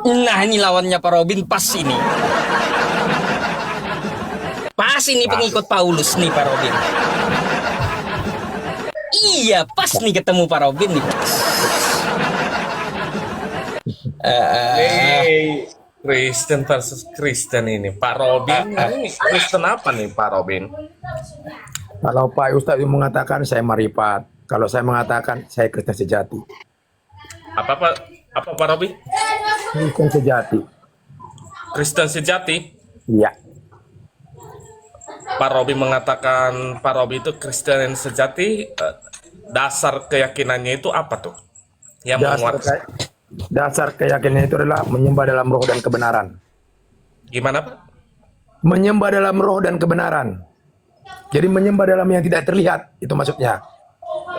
Nah, ini lawannya Pak Robin pas ini. Pas ini pengikut Paulus nih Pak Robin. Iya, pas nih ketemu Pak Robin nih. Pas. Hey, Kristen versus Kristen ini. Pak Robin ini Kristen apa nih Pak Robin? Kalau Pak Ustadz mengatakan saya marifat, kalau saya mengatakan saya Kristen sejati. Apa Pak? Apa Pak Robin? Kristen sejati. Kristen sejati? Iya. Pak Robin mengatakan Pak Robin itu Kristen sejati. Dasar keyakinannya itu apa tuh? Yang menguatkan. Dasar keyakinan itu adalah menyembah dalam roh dan kebenaran. Gimana Pak? Menyembah dalam roh dan kebenaran. Jadi menyembah dalam yang tidak terlihat, itu maksudnya.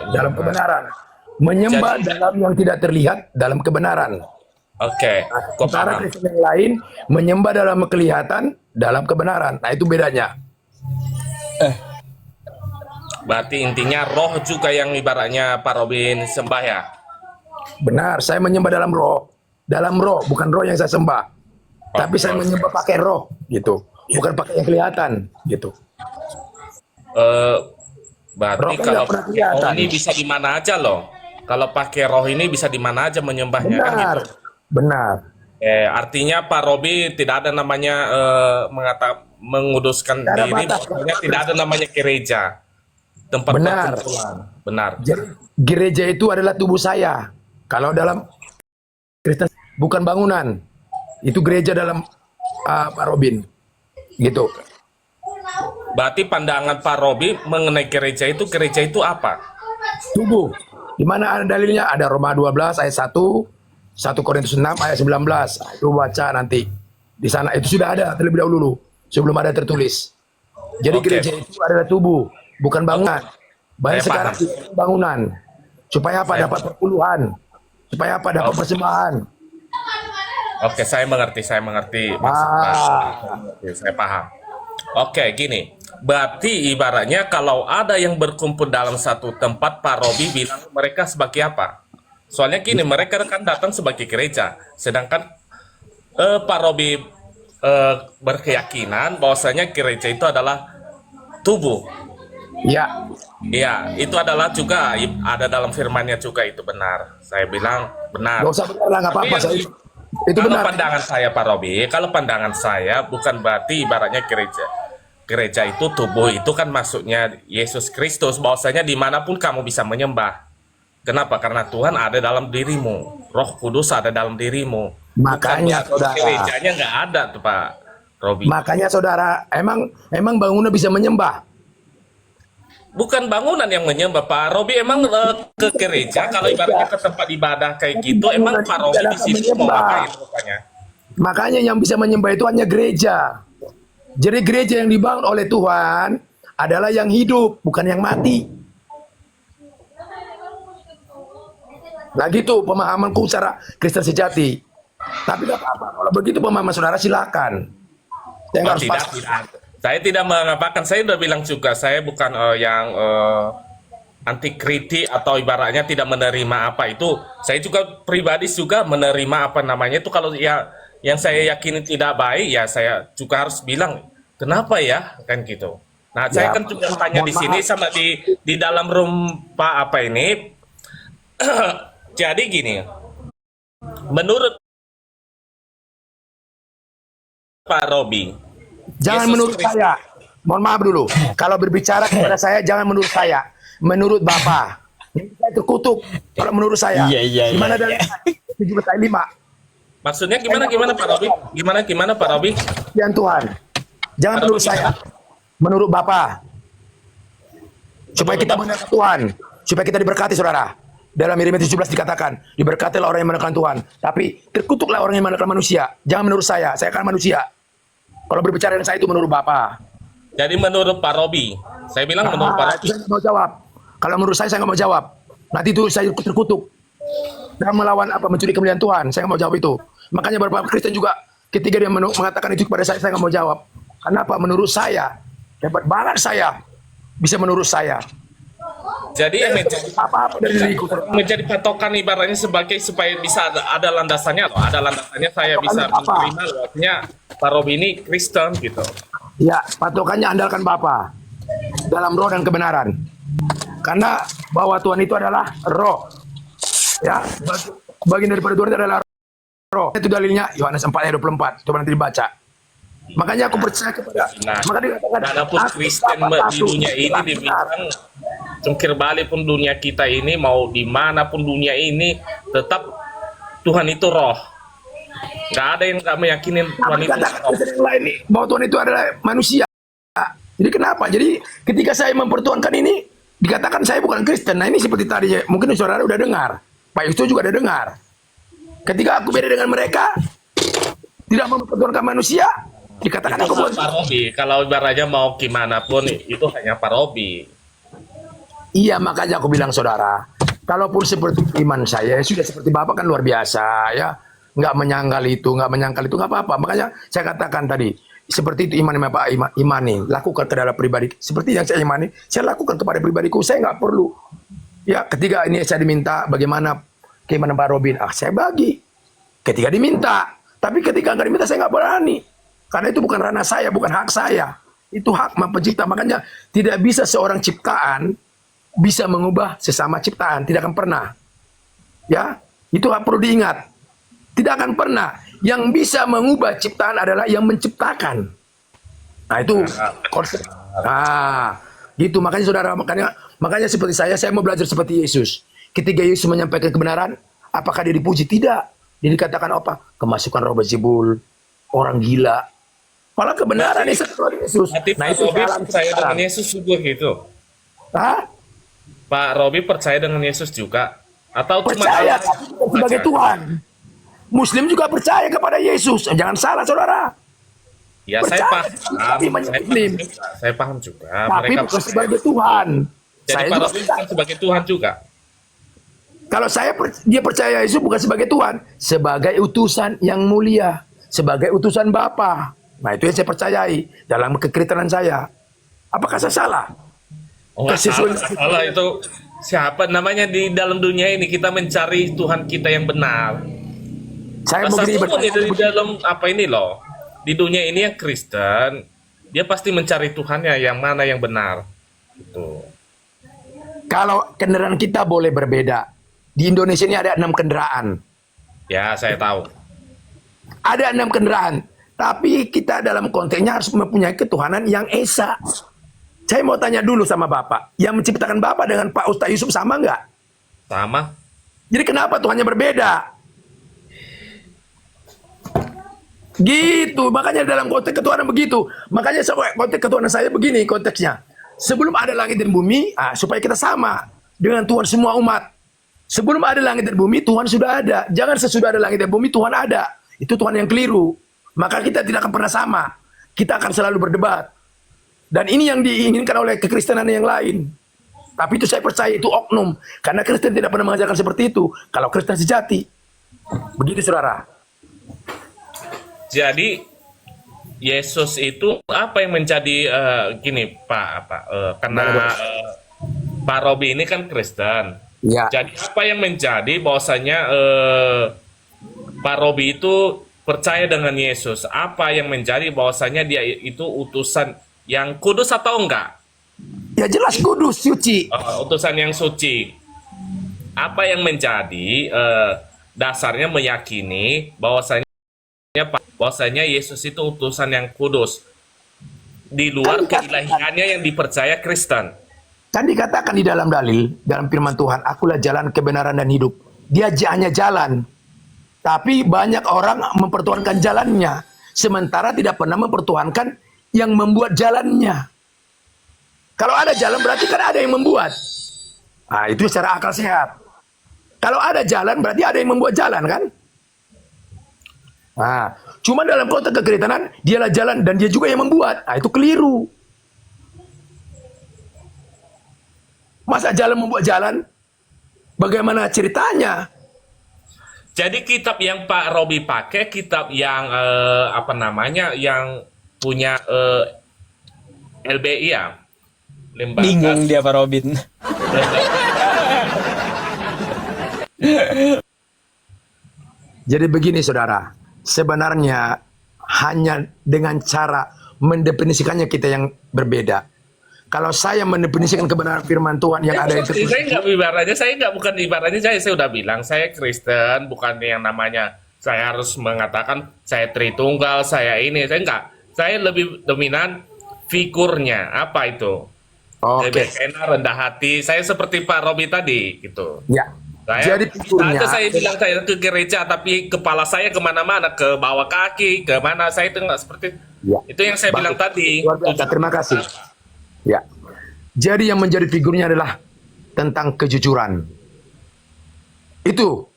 Dalam kebenaran. Menyembah dalam yang tidak terlihat, dalam kebenaran. Oke, gua Sementara paham. Kristen yang lain menyembah dalam kelihatan, dalam kebenaran. Nah itu bedanya. Berarti intinya roh juga yang ibaratnya Pak Robin sembah ya? Benar, saya menyembah dalam roh. Dalam roh, bukan roh yang saya sembah. Tapi saya menyembah pakai roh, gitu. Bukan pakai yang kelihatan, gitu. Eh, Berarti Roh kan kalau nggak pernah pakai roh kelihatan. ini bisa di mana aja loh. Kalau pakai roh ini bisa di mana aja menyembahnya kan Benar, gitu. benar. Artinya Pak Robi tidak ada namanya menguduskan Tidak ada diri, batas. pokoknya tidak ada namanya gereja. Tempat Benar. perkumpulan. Benar. Jadi gereja itu adalah tubuh saya. Kalau dalam Kristen bukan bangunan. Itu gereja dalam Pak Robin. Gitu. Berarti pandangan Pak Robi mengenai gereja itu apa? Tubuh. Di mana ada dalilnya? Ada Roma 12 ayat 1, 1 Korintus 6 ayat 19. Itu baca nanti. Di sana itu sudah ada terlebih dahulu sebelum ada tertulis. Jadi Oke. gereja itu adalah tubuh, bukan bangunan. Banyak Saya sekarang paham. bangunan. Supaya apa? Saya Dapat perpuluhan. Supaya apa? Dapat Oke. persembahan. Oke, saya mengerti maksud Pak. Oke, saya paham. Oke, gini. Berarti ibaratnya kalau ada yang berkumpul dalam satu tempat, Pak Robi bilang mereka sebagai apa? Soalnya gini, mereka kan datang sebagai gereja, sedangkan Pak Robi berkeyakinan bahwasanya gereja itu adalah tubuh. Ya, Iya, itu adalah juga ada dalam firman-Nya juga itu benar. Saya bilang benar. nggak usah benar lah, nggak Tapi apa-apa. Itu kalau benar. pandangan saya Pak Robi, kalau pandangan saya bukan berarti ibaratnya gereja itu tubuh itu kan maksudnya Yesus Kristus, bahwasanya dimanapun kamu bisa menyembah. Kenapa? Karena Tuhan ada dalam dirimu, Roh Kudus ada dalam dirimu. Makanya, Bukan berarti saudara. gerejanya nggak ada tuh Pak Robi. Makanya saudara, emang bangunan bisa menyembah. Bukan bangunan yang menyembah Pak Robi, emang ke gereja kalau ibaratnya ke tempat ibadah kayak gitu, emang Pak Robi di situ mau ngapain rupanya? Makanya yang bisa menyembah itu hanya gereja. Jadi gereja yang dibangun oleh Tuhan adalah yang hidup, bukan yang mati. Nah gitu pemahamanku secara Kristen sejati. Tapi tidak apa-apa. Kalau begitu pemahaman saudara silakan. Saya nggak harus Tidak, pasti. tidak. Saya tidak mengatakan, saya udah bilang juga, saya bukan yang anti kritik atau ibaratnya tidak menerima apa itu. Saya juga pribadi juga menerima apa namanya itu kalau ya yang saya yakini tidak baik ya saya juga harus bilang kenapa ya kan gitu. Nah, saya Ya, kan juga tanya di mohon sini maaf. sama di dalam room Pak apa ini. Jadi gini, menurut Pak Robi, Jangan Yesus menurut Kristus. saya. Mohon maaf dulu. Kalau berbicara kepada saya jangan menurut saya. Menurut Bapak. Ini saya terkutuk kalau menurut saya. Iya. Gimana dari 7/5? Maksudnya gimana Pak Robi? Gimana Pak Robi? Yang Tuhan. Jangan Kalau menurut saya. Menurut Bapak. Supaya Menurut kita Bapak. mengenal Tuhan. Supaya kita diberkati saudara. Dalam Yeremia 17 dikatakan. Diberkatilah orang yang mengenal Tuhan. Tapi terkutuklah orang yang mengenal manusia. Jangan menurut saya. Saya kan manusia. Kalau berbicara dengan saya itu menurut Bapak. Jadi menurut Pak Robi, saya bilang menurut Pak Robi. Itu saya nggak mau jawab. Kalau menurut saya nggak mau jawab. Nanti itu saya terkutuk. Dan melawan apa mencuri kemuliaan Tuhan. Saya nggak mau jawab itu. Makanya beberapa Kristen juga ketika dia mengatakan itu kepada saya nggak mau jawab. Kenapa? Menurut saya, hebat banget saya bisa menurut saya. Jadi yang menjadi Apa-apa dari diriku. menjadi patokan ibaratnya sebagai supaya bisa ada landasannya loh. Ada landasannya saya bisa Patokannya apa? menerima loh. Artinya Pak Robi ini Kristen gitu. Ya, patokannya andalkan Bapa dalam roh dan kebenaran. Karena bahwa Tuhan itu adalah roh. Ya, bagian daripada Tuhan itu adalah roh. Itu dalilnya Yohanes 4 ayat 24. Coba nanti dibaca. Makanya aku percaya kepada. Nah, Maka dikatakan walaupun aku Kristen Bapa di satu. dunia ini Itulah dibilang benar. jungkir balik pun dunia kita ini mau dimanapun dunia ini tetap Tuhan itu roh. Nggak ada yang nggak meyakinin Apa Tuhan itu dikatakan roh. Kristen yang lain nih bahwa Tuhan itu adalah manusia. Jadi kenapa? Jadi ketika saya mempertuhankan ini dikatakan saya bukan Kristen. Nah ini seperti tadi mungkin saudara udah dengar. Pak Yusto juga udah dengar. Ketika aku beda dengan mereka, tidak mempertuhankan manusia, dikatakan Itu aku bukan. Pak Robi. Kalau ibaratnya mau gimana pun itu hanya Pak Robi. Iya makanya aku bilang saudara, kalaupun seperti iman saya sudah seperti Bapak kan luar biasa ya, nggak menyangkal itu nggak apa-apa. Makanya saya katakan tadi seperti itu iman Bapak imani, lakukan ke dalam pribadi. Seperti yang saya imani, saya lakukan kepada pribadiku. Saya nggak perlu ya ketika ini saya diminta bagaimana keimanan Pak Robin, saya bagi. Ketika diminta, tapi ketika nggak diminta saya nggak berani, karena itu bukan ranah saya, bukan hak saya. Itu hak pencipta. Makanya tidak bisa seorang ciptaan bisa mengubah sesama ciptaan, tidak akan pernah. Ya, itu perlu diingat. Tidak akan pernah. Yang bisa mengubah ciptaan adalah yang menciptakan. Nah, itu konsep. Nah, gitu makanya saudara, makanya seperti saya mau belajar seperti Yesus. Ketika Yesus menyampaikan kebenaran, apakah dia dipuji? Tidak. Dia dikatakan apa? Kemasukan roh Beelzebul, orang gila. Malah kebenaran Yesus. Nanti Nah, Pak itu Robi jalan percaya dengan sekarang. Yesus juga gitu. Hah? Pak Robi percaya dengan Yesus juga atau cuma Percaya Allah tapi bukan sebagai saja? Tuhan. Muslim juga percaya kepada Yesus. Jangan salah saudara. Ya saya Percaya, paham, tapi Muslim. saya paham juga. Tapi Mereka bukan percaya. sebagai Tuhan. Jadi Saya Pak juga Robi percaya. bukan sebagai Tuhan juga. Kalau dia percaya Yesus bukan sebagai Tuhan, sebagai utusan yang mulia, sebagai utusan Bapa. Nah itu yang saya percayai dalam kekritenan saya. Apakah saya salah? Oh, nggak Sesuai- salah itu siapa namanya di dalam dunia ini kita mencari Tuhan kita yang benar. Saya mau Masa gini umum di dalam apa ini loh. Di dunia ini yang Kristen, dia pasti mencari Tuhannya yang mana yang benar. Gitu. Kalau kendaraan kita boleh berbeda. Di Indonesia ini ada 6 kendaraan. Ya, saya tahu. Ada 6 kendaraan. Tapi kita dalam konteksnya harus mempunyai ketuhanan yang esa. Saya mau tanya dulu sama Bapak. Yang menciptakan Bapak dengan Pak Ustaz Yusuf sama nggak? Sama. Jadi kenapa Tuhannya berbeda? Gitu. Makanya dalam konteks ketuhanan begitu. Makanya konteks ketuhanan saya begini konteksnya. Sebelum ada langit dan bumi, supaya kita sama dengan Tuhan semua umat. Sebelum ada langit dan bumi, Tuhan sudah ada. Jangan sesudah ada langit dan bumi, Tuhan ada. Itu Tuhan yang keliru. Maka kita tidak akan pernah sama. Kita akan selalu berdebat. Dan ini yang diinginkan oleh kekristenan yang lain. Tapi itu saya percaya itu oknum. Karena Kristen tidak pernah mengajarkan seperti itu. Kalau Kristen sejati. Begitu saudara. Jadi Yesus itu apa yang menjadi gini Pak karena Pak Robi ini kan Kristen. Ya. Jadi apa yang menjadi bahwasanya Pak Robi itu percaya dengan Yesus? Apa yang menjadi bahwasanya dia itu utusan yang kudus atau enggak? Ya jelas kudus, suci. Utusan yang suci. Apa yang menjadi dasarnya meyakini bahwasanya Yesus itu utusan yang kudus di luar keilahiannya yang dipercaya Kristen? Kan dikatakan di dalam dalil, dalam firman Tuhan, akulah jalan kebenaran dan hidup. Dia hanya jalan. Tapi banyak orang mempertuhankan jalannya. Sementara tidak pernah mempertuhankan yang membuat jalannya. Kalau ada jalan berarti kan ada yang membuat. Nah itu secara akal sehat. Kalau ada jalan berarti ada yang membuat jalan kan? Nah, cuma dalam konteks kekritenan, dialah jalan dan dia juga yang membuat. Nah itu keliru. Masa jalan membuat jalan? Bagaimana ceritanya? Jadi kitab yang Pak Robi pakai kitab yang yang punya LBI ya, lembaga. Bingung dia Pak Robin. Jadi begini saudara, sebenarnya hanya dengan cara mendefinisikannya kita yang berbeda. Kalau saya mendefinisikan kebenaran firman Tuhan yang ada itu, Saya nggak ibaratnya, saya nggak bukan ibaratnya saya udah bilang saya Kristen, bukan yang namanya saya harus mengatakan saya Tritunggal, saya ini, saya enggak. Saya lebih dominan figurnya, apa itu? oke, Enak, rendah hati. Saya seperti Pak Robi tadi, gitu. ya. Saya, Jadi figurnya, saya bilang saya ke gereja, tapi kepala saya kemana-mana, ke bawah kaki, kemana saya itu nggak seperti ya. itu yang saya bilang tadi. Luar biasa, terima kasih. Ya. Jadi yang menjadi figurnya adalah tentang kejujuran. Itu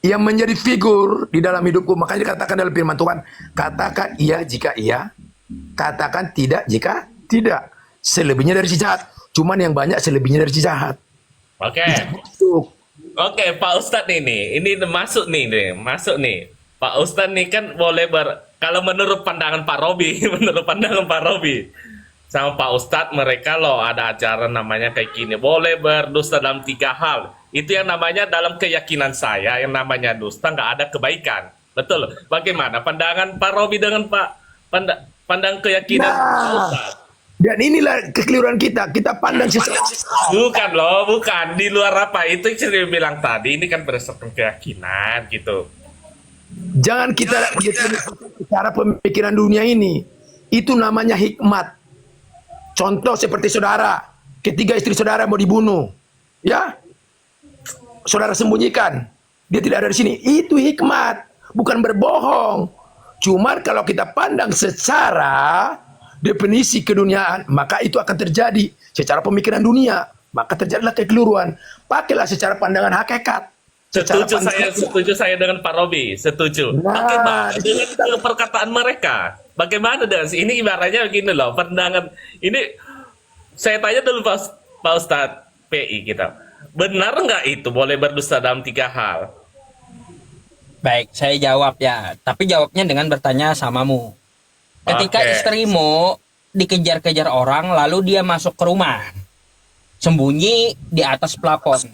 yang menjadi figur di dalam hidupku. Makanya dikatakan dalam firman Tuhan, katakan iya jika iya, katakan tidak jika tidak. Selebihnya dari si jahat. Cuman yang banyak selebihnya dari si jahat. Oke. Itu. Oke, Pak Ustadz ini masuk nih, masuk nih. Pak Ustadz nih kan boleh kalau menurut pandangan Pak Robi, menurut pandangan Pak Robi, sama Pak Ustadz mereka loh ada acara namanya kayak gini, boleh berdusta dalam 3 hal. Itu yang namanya dalam keyakinan saya, yang namanya dusta nggak ada kebaikan. Betul. Bagaimana pandangan Pak Robi dengan pandang keyakinan Pak Ustadz? Dan inilah kekeliruan kita. Kita pandang sesuatu. Bukan loh, bukan. Di luar apa? Itu yang saya bilang tadi, ini kan berdasarkan keyakinan gitu. Jangan kita cara pemikiran dunia ini. Itu namanya hikmat. Contoh seperti saudara, ketiga istri saudara mau dibunuh. Ya. Saudara sembunyikan. Dia tidak ada di sini. Itu hikmat. Bukan berbohong. Cuma kalau kita pandang secara definisi keduniaan, maka itu akan terjadi secara pemikiran dunia, maka terjadilah kekeliruan. Pakailah secara pandangan hakikat. Setuju saya dengan Pak Robi, setuju. Bagaimana dengan perkataan mereka? Bagaimana dengan ini ibaratnya begini loh, pandangan ini saya tanya dulu Pak Ustadz PI kita. Benar nggak itu boleh berdusta dalam 3 hal? Baik, saya jawab ya. Tapi jawabnya dengan bertanya samamu. Ketika istrimu dikejar-kejar orang, lalu dia masuk ke rumah, sembunyi di atas plafon.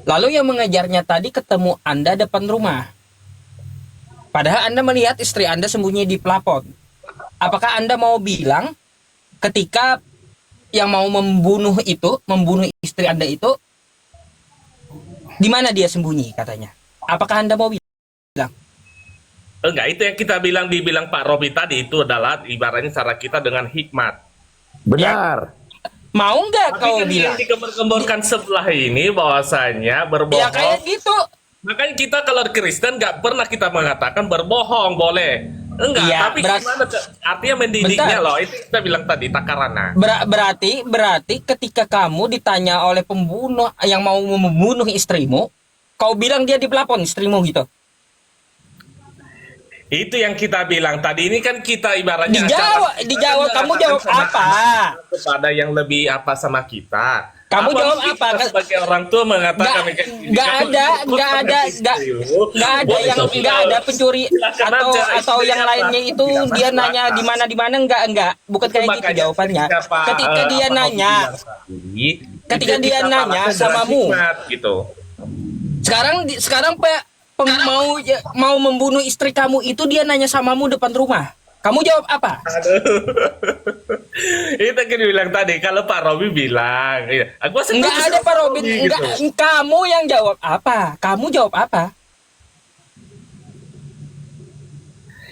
Lalu yang mengejarnya tadi ketemu Anda depan rumah. Padahal Anda melihat istri Anda sembunyi di plafon. Apakah Anda mau bilang ketika yang mau membunuh istri Anda itu, di mana dia sembunyi katanya? Apakah Anda mau bilang? Enggak, itu yang kita dibilang Pak Robi tadi itu adalah ibaratnya cara kita dengan hikmat. Benar. Mau nggak kau Tapi bilang? yang dikembangkan sebelah ini bahwasanya berbohong. Ya kayak gitu. Makanya kita kalau Kristen nggak pernah kita mengatakan berbohong boleh. Enggak, Iya, tapi gimana artinya mendidiknya Bentar. loh. Itu kita bilang tadi takarana. Berarti ketika kamu ditanya oleh pembunuh yang mau membunuh istrimu, kau bilang dia di plafon istrimu gitu. Itu yang kita bilang tadi, ini kan kita ibaratnya Dijawab, kamu jawab apa? Kepada yang lebih apa sama kita. Kamu jawab mungkin apa? kita sebagai orang tua mengatakan Nggak ada pencuri atau yang lainnya itu dia nanya di mana enggak bukan kayak gitu jawabannya. Ketika dia nanya, ketika dia nanya samamu, gitu. Sekarang mau membunuh istri kamu itu dia nanya samamu depan rumah. Kamu jawab apa? Itu kan bilang tadi kalau Pak Robi bilang, aku Nggak ada Pak Robin, gitu. kamu yang jawab apa? Kamu jawab apa?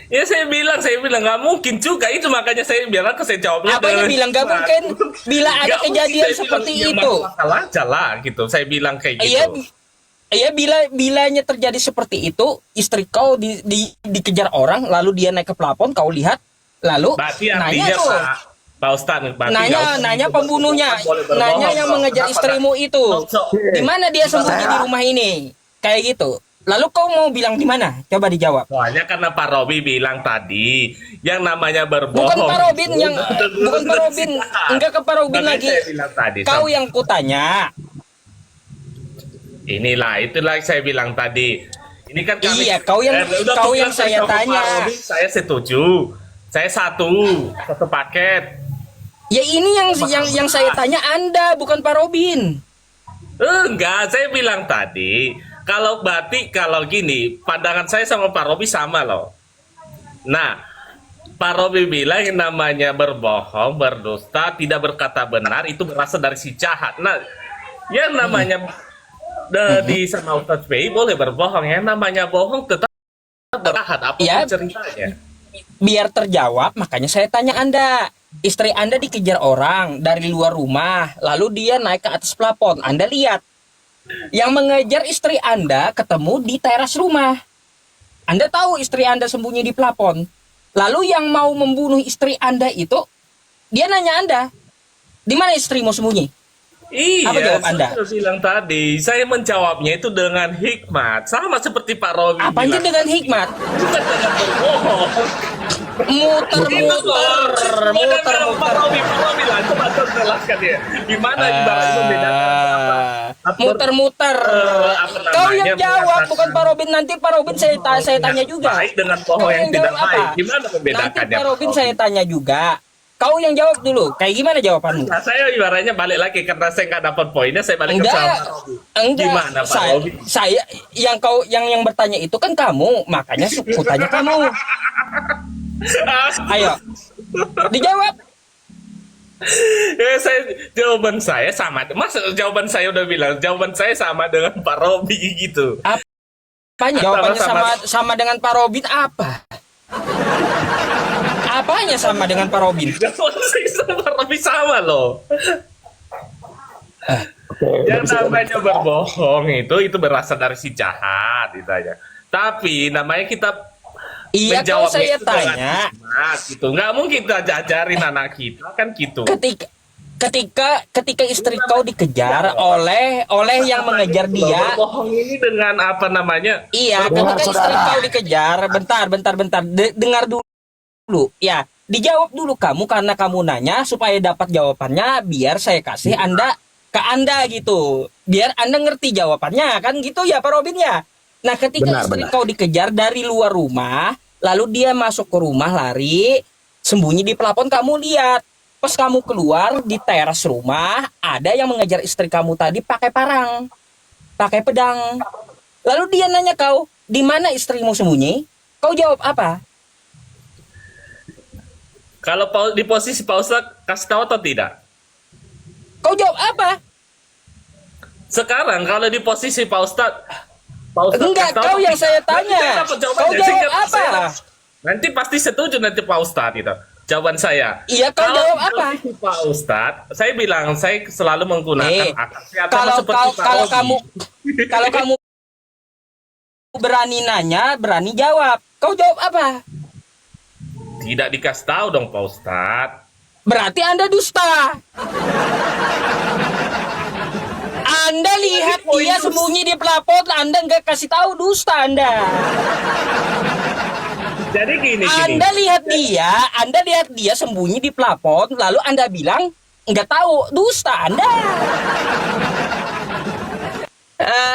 Ya saya bilang nggak mungkin juga itu, makanya saya bilang saya jawabnya. Apanya bilang nggak mungkin? Bila ada Nggak mungkin, kejadian saya seperti bilang, itu. Salah aja lah gitu. Saya bilang kayak Iya, gitu. iya bilanya terjadi seperti itu, istri kau dikejar orang, lalu dia naik ke plafon, kau lihat, lalu Berarti nanya artinya tuh, Pak Ustadz, berarti nggak usah nanya gitu, pembunuhnya, boleh berbohong, nanya yang dong. mengejar Kenapa istrimu itu, di mana dia sembunyi di rumah ini, kayak gitu. Lalu kau mau bilang di mana? Coba dijawab. Soalnya karena Pak Robi bilang tadi, yang namanya berbohong. Bukan Pak Robin bukan Pak Robin, enggak ke Pak Robin Makanya lagi. saya bilang tadi, Kau yang kutanya. itulah yang saya bilang tadi. Ini kan kami, Iya, kau yang tugas saya sama Pak tanya. Robi, saya setuju. Saya satu paket. Ya ini yang saya tanya Anda, bukan Pak Robin. Enggak, saya bilang tadi, kalau berarti kalau gini, pandangan saya sama Pak Robi sama loh. Nah, Pak Robi bilang yang namanya berbohong, berdusta, tidak berkata benar, itu berasal dari si jahat. Nah, yang namanya di sama Ustadz PI boleh berbohong, yang namanya bohong tetap jahat. Apa Ya, ceritanya? biar terjawab, makanya saya tanya Anda. Istri Anda dikejar orang dari luar rumah, lalu dia naik ke atas plafon. Anda lihat. Yang mengejar istri Anda ketemu di teras rumah. Anda tahu istri Anda sembunyi di plafon. Lalu yang mau membunuh istri Anda itu, dia nanya Anda, di mana istrimu sembunyi? Iya, Apa jawab Anda? saya sudah bilang tadi, saya menjawabnya itu dengan hikmat, sama seperti Pak Robi Apanya bilang. dengan hikmat? Bukan dengan berbohong. Muter-muter, Pak muter-muter. Robi lah, coba jelaskan ya. Gimana ibaratnya membedakan Muter-muter. apa Kau namanya, yang jawab, mengatakan bukan Pak Robin. Nanti Pak Robin saya tanya juga. baik dengan bohong Kau yang tidak jawab baik. apa? Gimana Nanti membedakannya? Pak Robin saya tanya juga. Kau yang jawab dulu. Kayak gimana jawabanmu? Nah, saya ibaratnya balik lagi karena saya nggak dapat poinnya, saya balik ke Enggak, sama Pak Robi. enggak. Gimana Pak Saya, Robi? saya yang bertanya itu kan kamu, makanya suku tanya kamu. Ayo, dijawab. Jawaban saya sama. Mas, jawaban saya udah bilang, jawaban saya sama dengan Pak Robi gitu. Apanya? Jawabannya Sama-sama. sama dengan Pak Robin apa? Apanya sama dengan Pak Robin? Jawaban saya sama Pak Robi sama loh. Oke, Yang namanya berbohong itu berasal dari si jahat itu aja. Tapi namanya kita Iya, kalau menjawabnya saya itu dengan tanya, hikmat, gitu. Nggak mungkin kita ajarin anak kita kan gitu. ketika istri kau dikejar oleh yang mengejar dia. Berbohong ini dengan apa namanya? Iya, Dengar, ketika istri saudara. kau dikejar, bentar. Dengar dulu. Ya, dijawab dulu kamu karena kamu nanya supaya dapat jawabannya biar saya kasih Anda ke Anda gitu. Biar Anda ngerti jawabannya kan gitu ya Pak Robin ya. Nah, ketika Benar, istri benar. kau dikejar dari luar rumah, lalu dia masuk ke rumah lari, sembunyi di plafon kamu lihat. Pas kamu keluar di teras rumah, ada yang mengejar istri kamu tadi pakai parang, pakai pedang. Lalu dia nanya kau, di mana istrimu sembunyi? Kau jawab apa? Kalau di posisi Pak Ustadz kasih tahu atau tidak? Kau jawab apa? Sekarang kalau di posisi Pak Ustadz Enggak, kasih tahu kau atau yang tidak? saya Nanti tanya. saya dapat Kau jawabannya. jawab Sehingga apa? nanti pasti setuju nanti Pak Ustadz itu. Jawaban saya. Iya, kau Kalau jawab di apa? posisi Pak Ustadz, saya bilang saya selalu menggunakan akal sehat sama kalau seperti Pak kalau Robi. kalau kamu berani nanya, berani jawab. Kau jawab apa? Tidak dikasih tahu dong Pak Ustadz. Berarti Anda dusta. Anda lihat dia sembunyi di plafon, Anda nggak kasih tahu, dusta Anda. Jadi gini. Anda lihat dia sembunyi di plafon, lalu Anda bilang nggak tahu, dusta Anda.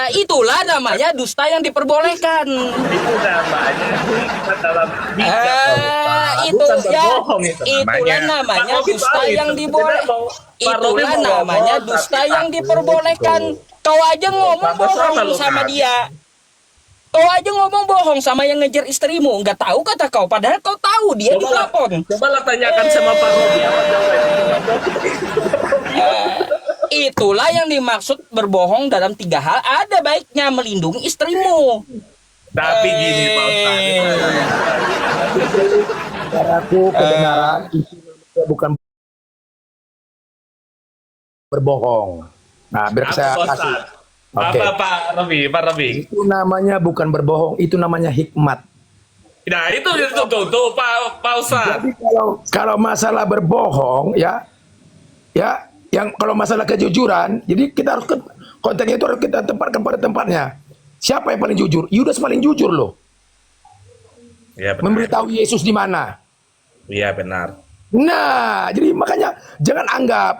Itulah namanya dusta yang diperbolehkan. Itu namanya hikmat dalam bijak, Pak Ustadz. Itu Bukan ya, berbohong itu itulah namanya Pak Robi dusta tahu yang itu. diboleh. Pak Robi Itulah mau namanya ngomong, dusta tapi yang takut, diperbolehkan. gitu. Kau aja ngomong Sama-sama bohong lo sama kan. dia. Kau aja ngomong bohong sama yang ngejar istrimu. Nggak tahu kata kau, padahal kau tahu dia di plafon. Cobalah tanyakan sama Pak Robi apa jawabannya. Itulah yang dimaksud berbohong dalam 3 hal. Ada baiknya melindungi istrimu. Tapi gini Pak Ustadz. Saudaraku, kebenaran itu namanya bukan berbohong. Nah, biar Apa saya Pak kasih. Ustadz? Oke. Apa Pak Robi? Itu namanya bukan berbohong, itu namanya hikmat. Nah itu tuh Pak Ustadz. Jadi kalau masalah berbohong ya yang kalau masalah kejujuran, jadi kita harus konteksnya itu harus kita tempatkan pada tempatnya. Siapa yang paling jujur? Yudas paling jujur loh. Iya benar. Memberitahu Yesus di mana. Iya benar. Nah, jadi makanya jangan anggap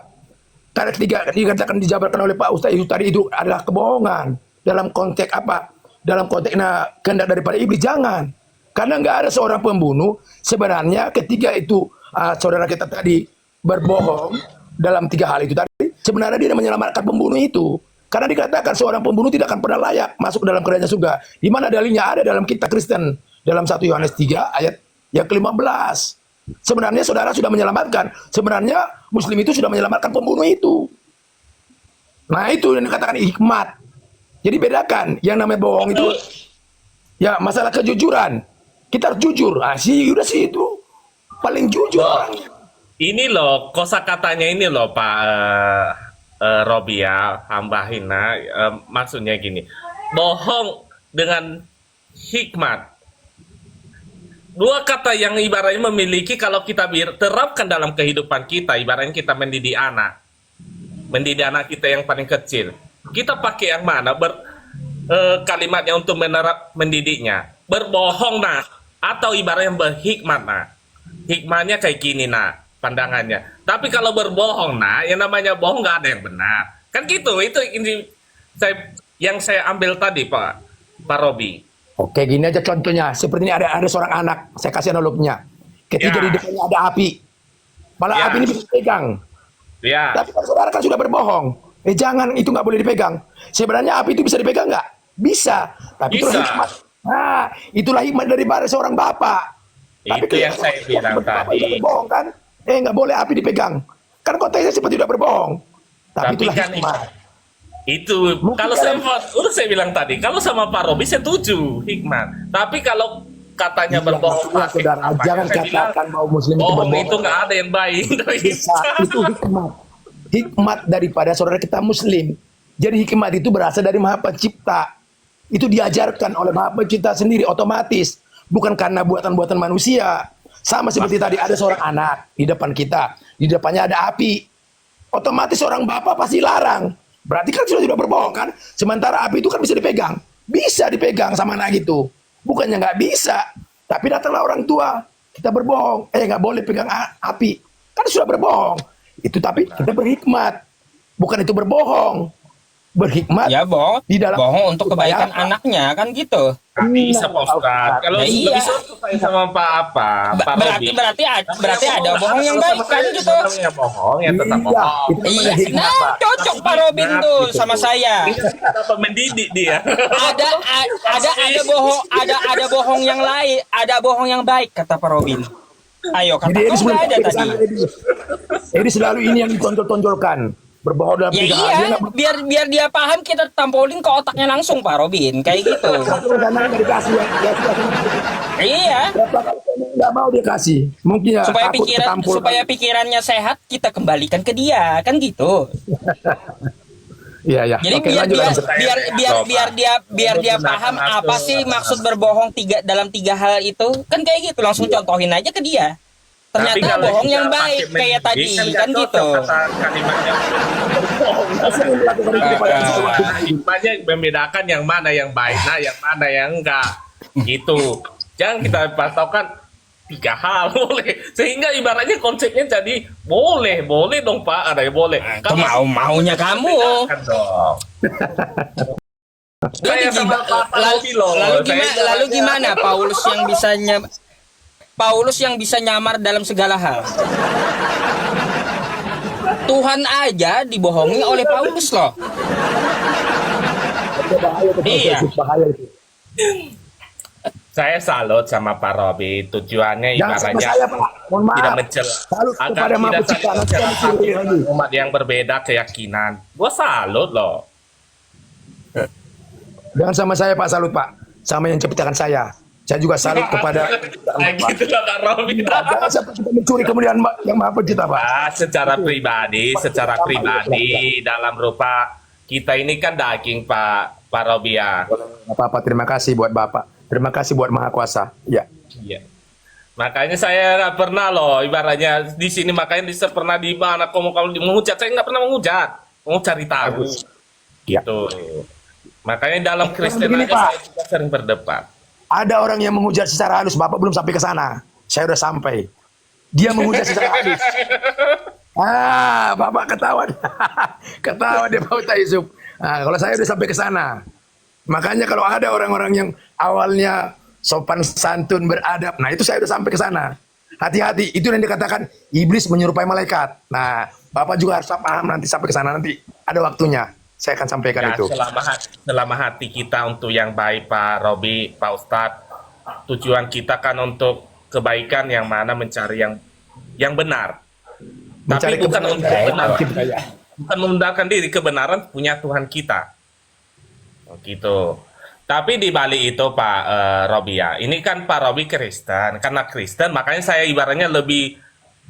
tanda ketiga dikatakan dijabarkan oleh Pak Ustaz itu tadi itu adalah kebohongan. Dalam konteks apa? Dalam konteksnya kehendak daripada iblis, jangan. Karena nggak ada seorang pembunuh sebenarnya ketika itu saudara kita tadi berbohong dalam 3 hal itu tadi, sebenarnya dia menyelamatkan pembunuh itu. Karena dikatakan seorang pembunuh tidak akan pernah layak masuk dalam kerajaan surga. Di mana dalilnya ada dalam kitab Kristen dalam 1 Yohanes 3 ayat yang ke-15. Sebenarnya saudara sudah menyelamatkan. Sebenarnya Muslim itu sudah menyelamatkan pembunuh itu. Nah itu yang dikatakan hikmat. Jadi bedakan yang namanya bohong itu ya masalah kejujuran. Kita harus jujur. Ah sih udah sih itu paling jujur orangnya. Ini loh kosakatanya ini loh Pak Robi ya, hamba hina. Maksudnya gini, bohong dengan hikmat. Dua kata yang ibaratnya memiliki kalau kita terapkan dalam kehidupan kita, ibaratnya kita mendidik anak kita yang paling kecil. Kita pakai yang mana kalimatnya untuk mendidiknya? Berbohong nah, atau ibaratnya berhikmat nah. Hikmatnya kayak gini nah, pandangannya. Tapi kalau berbohong nah, yang namanya bohong nggak ada yang benar. Kan gitu, itu ini yang saya ambil tadi Pak Robi. Oke, gini aja contohnya. Seperti ini ada seorang anak, saya kasih analognya. Ketika di depannya ada api, malah api ini bisa dipegang. Ya. Tapi kalau saudara kan sudah berbohong. Jangan, itu nggak boleh dipegang. Sebenarnya api itu bisa dipegang nggak? Bisa. Tapi itulah hikmat. Nah, itulah hikmat dari seorang bapak. Tapi Itu yang saya bilang tadi. Berbohong kan? Nggak boleh api dipegang. Kan konteksnya seperti tidak berbohong. Tapi itulah kan hikmat. Itu Mungkin kalau udah saya bilang tadi, kalau sama Pak Robi saya setuju hikmat. Tapi kalau katanya berbohong, saudara, jangan katakan bahwa Muslim itu bohong berbohong. itu nggak ada yang baik. Itu hikmat. Hikmat daripada saudara kita Muslim. Jadi hikmat itu berasal dari Maha Pencipta. Itu diajarkan oleh Maha Pencipta sendiri otomatis, bukan karena buatan-buatan manusia. Sama seperti tadi ada seorang anak di depan kita, di depannya ada api. Otomatis seorang bapak pasti larang. Berarti kan sudah berbohong kan? Sementara api itu kan bisa dipegang. Bisa dipegang sama anak itu. Bukannya nggak bisa. Tapi datanglah orang tua. Kita berbohong. Nggak boleh pegang api. Kan sudah berbohong. Itu tapi kita berhikmat. Bukan itu berbohong. Berhikmat. Ya di dalam bohong untuk kebaikan anaknya kan gitu. Bisa Pak Ustadz. Kalau iya. bisa saya sama Pak Robi. Berarti ada bohong yang baik kan gitu. Yang bohong ya tetap bohong. Iya, nah cocok Pak Robin tuh sama saya. Kita mendidik dia. Ada bohong yang lain, ada bohong yang baik kata Pak Robin. Ayo kata Jadi kau nggak ada tadi. Jadi selalu ini yang ditonjol-tonjolkan. Berbohong dalam Ya 3 hal. iya, biar dia paham kita tampolin ke otaknya langsung Pak Robin kayak gitu. Karena nggak dikasih Iya. Nggak mau dia kasih. Mungkin ya supaya pikirannya sehat kita kembalikan ke dia kan gitu. Iya. Jadi Oke, biar dia paham apa sih maksud berbohong dalam 3 hal itu kan kayak gitu langsung contohin aja ke dia. Ternyata bohong yang baik kayak tadi kan gitu. Hikmahnya membedakan yang mana yang baik, nah yang mana yang enggak. Gitu. Jangan kita patokan 3 hal boleh. Sehingga ibaratnya konsepnya jadi boleh dong Pak, ada yang boleh. Itu maunya kamu. Lalu gimana Paulus yang bisa nyamar dalam segala hal. Tuhan aja dibohongi oleh Paulus loh. Iya. Saya salut sama Pak Robi. Tujuannya ibaratnya tidak mencela agar tidak saling umat yang berbeda keyakinan. Gua salut loh. Jangan sama saya Pak, salut Pak. Sama yang ciptakan saya. Saya juga salut kepada gitu lah Pak Robi. Jangan sampai kita mencuri kemudian yang Maha Pencipta Pak. Secara pribadi dalam rupa kita ini kan daging Pak Robi ya. Bapak, terima kasih buat Bapak. Terima kasih buat Maha Kuasa. Ya. Iya. Makanya saya nggak pernah loh ibaratnya di sini makanya pernah di mana kalau menghujat saya nggak pernah menghujat, mau cari tahu. Gitu. Makanya dalam Kristen aja saya juga sering berdebat. Ada orang yang menghujat secara halus, Bapak belum sampai ke sana. Saya udah sampai. Dia menghujat secara halus. Bapak ketawa. Ketawa dia Pak Ustaz Yusuf. Kalau saya udah sampai ke sana. Makanya kalau ada orang-orang yang awalnya sopan santun beradab, nah itu saya udah sampai ke sana. hati-hati. Itu yang dikatakan iblis menyerupai malaikat. Nah, Bapak juga harus paham nanti sampai ke sana nanti. Ada waktunya. Saya akan sampaikan Ya, itu. selama hati kita untuk yang baik, Pak Robi, Pak Ustadz, tujuan kita kan untuk kebaikan, yang mana mencari yang benar. Mencari Tapi bukan kebenaran untuk dari benar, Alkitab. bukan mengundangkan diri, kebenaran punya Tuhan kita. Oh, gitu. Tapi di balik itu Pak Robi ya, ini kan Pak Robi Kristen, karena Kristen makanya saya ibaratnya lebih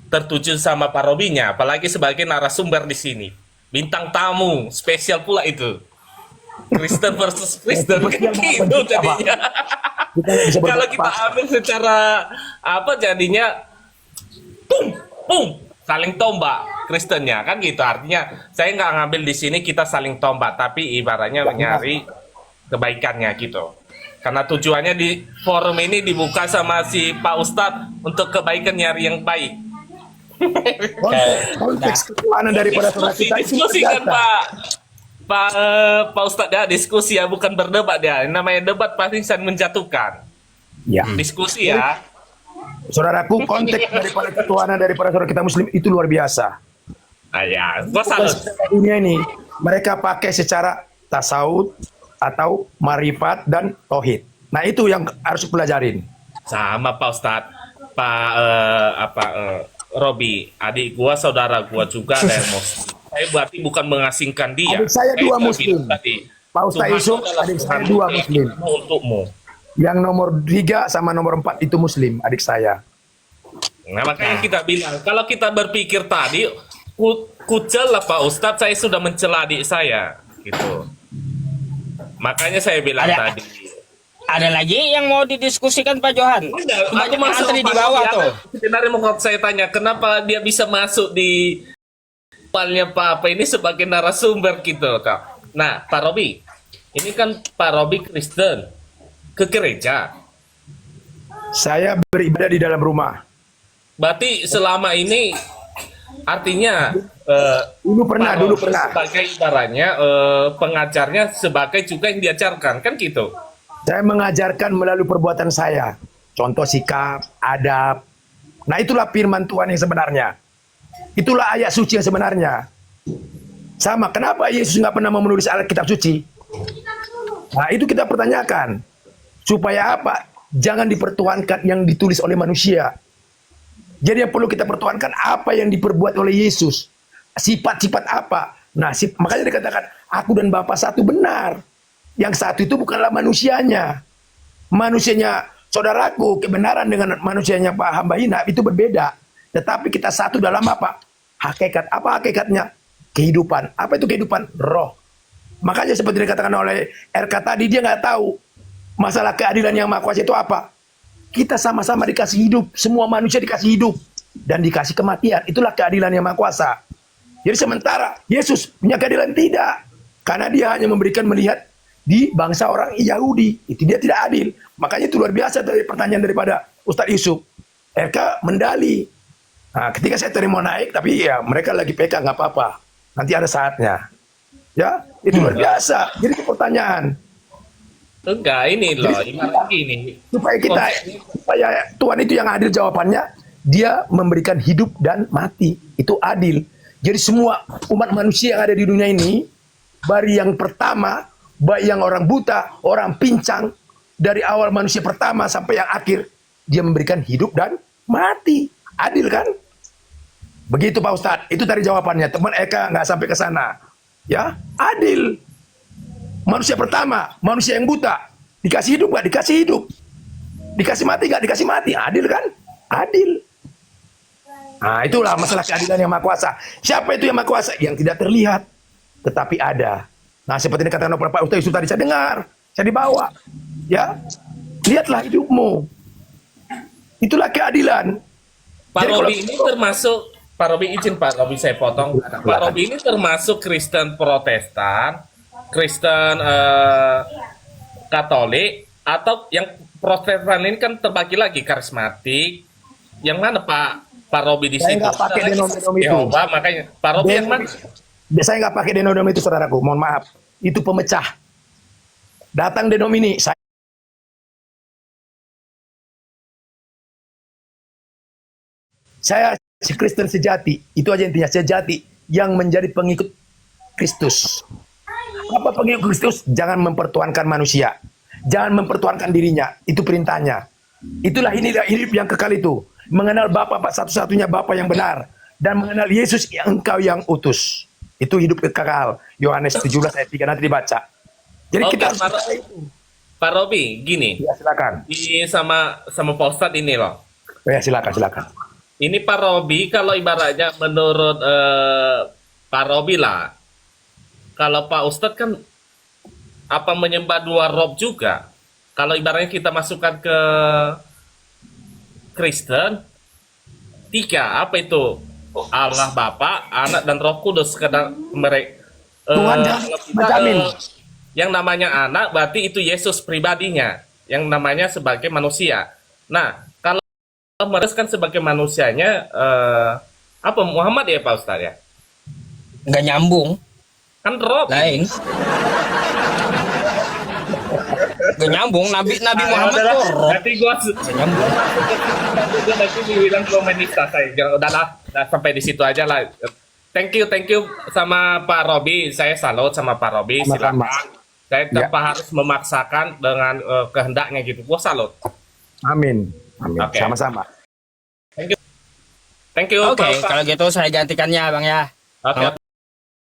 tertuju sama Pak Robinya, apalagi sebagai narasumber di sini, bintang tamu spesial pula itu, Kristen versus Kristen kan gitu jadinya. Kita nggak bisa Kalau berbuat kita apa. ambil secara apa jadinya, pum pum saling tombak Kristennya kan gitu, artinya saya nggak ngambil di sini kita saling tombak, tapi ibaratnya mencari kebaikannya gitu. Karena tujuannya di forum ini dibuka sama si Pak Ustadz untuk kebaikan, nyari yang baik. Konteks ketuhanan daripada saudara kita itu Diskusi kan biasa. Pak Ustadz ya, diskusi ya, bukan berdebat ya. Namanya debat pasti saling menjatuhkan. Ya. Diskusi ya. Saudaraku, konteks daripada ketuhanan daripada saudara kita Muslim itu luar biasa. Ah, ya, gua Bukan salut. secara dunia ini, mereka pakai secara tasawuf atau marifat dan tauhid. Nah itu yang harus dipelajarin. Sama Pak Ustadz, Robi, adik gua, saudara gua juga ada yang Muslim. Saya berarti bukan mengasingkan dia. Adik saya dua sudah Muslim. bilang tadi, Pak Ustadz Tuhan Yusuf, adalah adik saya Tuhan dua yang Muslim. untukmu. Yang nomor 3 sama nomor 4 itu Muslim, adik saya. Nah, makanya kita bilang, kalau kita berpikir tadi, kucela Pak Ustadz, saya sudah mencela adik saya. Gitu. Makanya saya bilang Ada- tadi. Ada lagi yang mau didiskusikan Pak Johan? Aku Banyak masuk antri di Pak bawah Robi, tuh. Sebenarnya mau saya tanya, kenapa dia bisa masuk di palnya Pak apa ini sebagai narasumber gitu, Kak. Nah, Pak Robi, ini kan Pak Robi Kristen, ke gereja. Saya beribadah di dalam rumah. Berarti selama ini artinya Dulu Pak pernah. Robi sebagai ibaratnya pengajarnya sebagai juga yang diajarkan, kan gitu. Saya mengajarkan melalui perbuatan saya. Contoh sikap, adab. Nah itulah firman Tuhan yang sebenarnya. Itulah ayat suci yang sebenarnya. Sama, kenapa Yesus nggak pernah menulis Alkitab suci? Nah itu kita pertanyakan. Supaya apa? Jangan dipertuhankan yang ditulis oleh manusia. Jadi yang perlu kita pertuhankan apa yang diperbuat oleh Yesus. Sifat-sifat apa? Nah, makanya dikatakan, aku dan Bapa satu, benar. Yang satu itu bukanlah manusianya. Manusianya saudaraku, kebenaran dengan manusianya Pak Hamba Hina itu berbeda. Tetapi kita satu dalam apa? Hakikat. Apa hakikatnya? Kehidupan. Apa itu kehidupan? Roh. Makanya seperti dikatakan oleh RK tadi, dia nggak tahu masalah keadilan yang Maha Kuasa itu apa. Kita sama-sama dikasih hidup. Semua manusia dikasih hidup. Dan dikasih kematian. Itulah keadilan yang Maha Kuasa. Jadi sementara Yesus punya keadilan, tidak. Karena dia hanya memberikan melihat di bangsa orang Yahudi. Itu dia tidak adil. Makanya itu luar biasa dari pertanyaan daripada Ustadz Yusuf. RK mendali. Nah, ketika saya terima naik, tapi ya mereka lagi PK, nggak apa-apa. Nanti ada saatnya. Ya, itu luar biasa. Jadi itu pertanyaan. Enggak, ini loh, ibarat gini. Supaya Tuhan itu yang adil jawabannya, dia memberikan hidup dan mati. Itu adil. Jadi semua umat manusia yang ada di dunia ini, dari yang pertama, baik yang orang buta, orang pincang, dari awal manusia pertama sampai yang akhir, dia memberikan hidup dan mati. Adil kan? Begitu Pak Ustadz, itu tadi jawabannya. Teman Eka nggak sampai ke sana. Ya, adil. Manusia pertama, manusia yang buta, dikasih hidup nggak? Dikasih hidup. Dikasih mati nggak? Dikasih mati. Adil kan? Adil. Nah, itulah masalah keadilan yang Maha Kuasa. Siapa itu yang Maha Kuasa? Yang tidak terlihat, tetapi ada. Nah, seperti yang dikatakan oleh Pak Ustadz Yusuf tadi, saya dengar, saya dibawa. Ya, lihatlah hidupmu. Itulah keadilan. Pak Jadi Robi kalau- ini termasuk, Pak Robi izin Pak Robi saya potong. Pak Robi ini termasuk Kristen Protestan, Kristen Katolik, atau yang Protestan ini kan terbagi lagi karismatik. Yang mana Pak Robi di Saya situ? nggak pakai denom-denom itu. Yehova, makanya Pak Robi yang mana? Saya nggak pakai denom itu, saudaraku. Mohon maaf. Itu pemecah. Datang denom ini, saya Saya si Kristen sejati, itu aja intinya, sejati yang menjadi pengikut Kristus. Apa pengikut Kristus? Jangan mempertuankan manusia, jangan mempertuankan dirinya, itu perintahnya. Itulah inilah hidup yang kekal itu, mengenal Bapa satu-satunya Bapa yang benar, dan mengenal Yesus yang engkau yang utus. Itu hidup kekal. Yohanes 17 ayat 3 nanti dibaca. Jadi Oke, kita harus Pak, percaya itu. Pak Robi, gini. Ya silakan. Ini sama Pak Ustadz ini loh. Ya silakan. Ini Pak Robi, kalau ibaratnya menurut Pak Robi lah, kalau Pak Ustadz kan apa menyembah dua rob juga. Kalau ibaratnya kita masukkan ke Kristen, tiga, apa itu? Allah Bapa, Anak dan Roh Kudus. Kadang mereka Tuhan jangan menjamin. yang namanya anak berarti itu Yesus pribadinya, yang namanya sebagai manusia. Nah, kalau mereka kan sebagai manusianya apa Muhammad ya Pak Ustadz ya? Nggak nyambung. Kan Rob. Lain. Nggak nyambung. Nabi Muhammad tuh roh. Nanti gua Nggak nyambung. nanti dibilang komunitas saya. Udahlah, sampai di situ aja lah. Thank you sama Pak Robi. Saya salut sama Pak Robi. Sama-sama. Silakan. Saya tanpa harus memaksakan dengan kehendaknya gitu. Gua salut. Amin. Oke. Sama-sama. Thank you. Oke, Pak Ustadz. kalau gitu saya gantikannya Bang ya. Oke.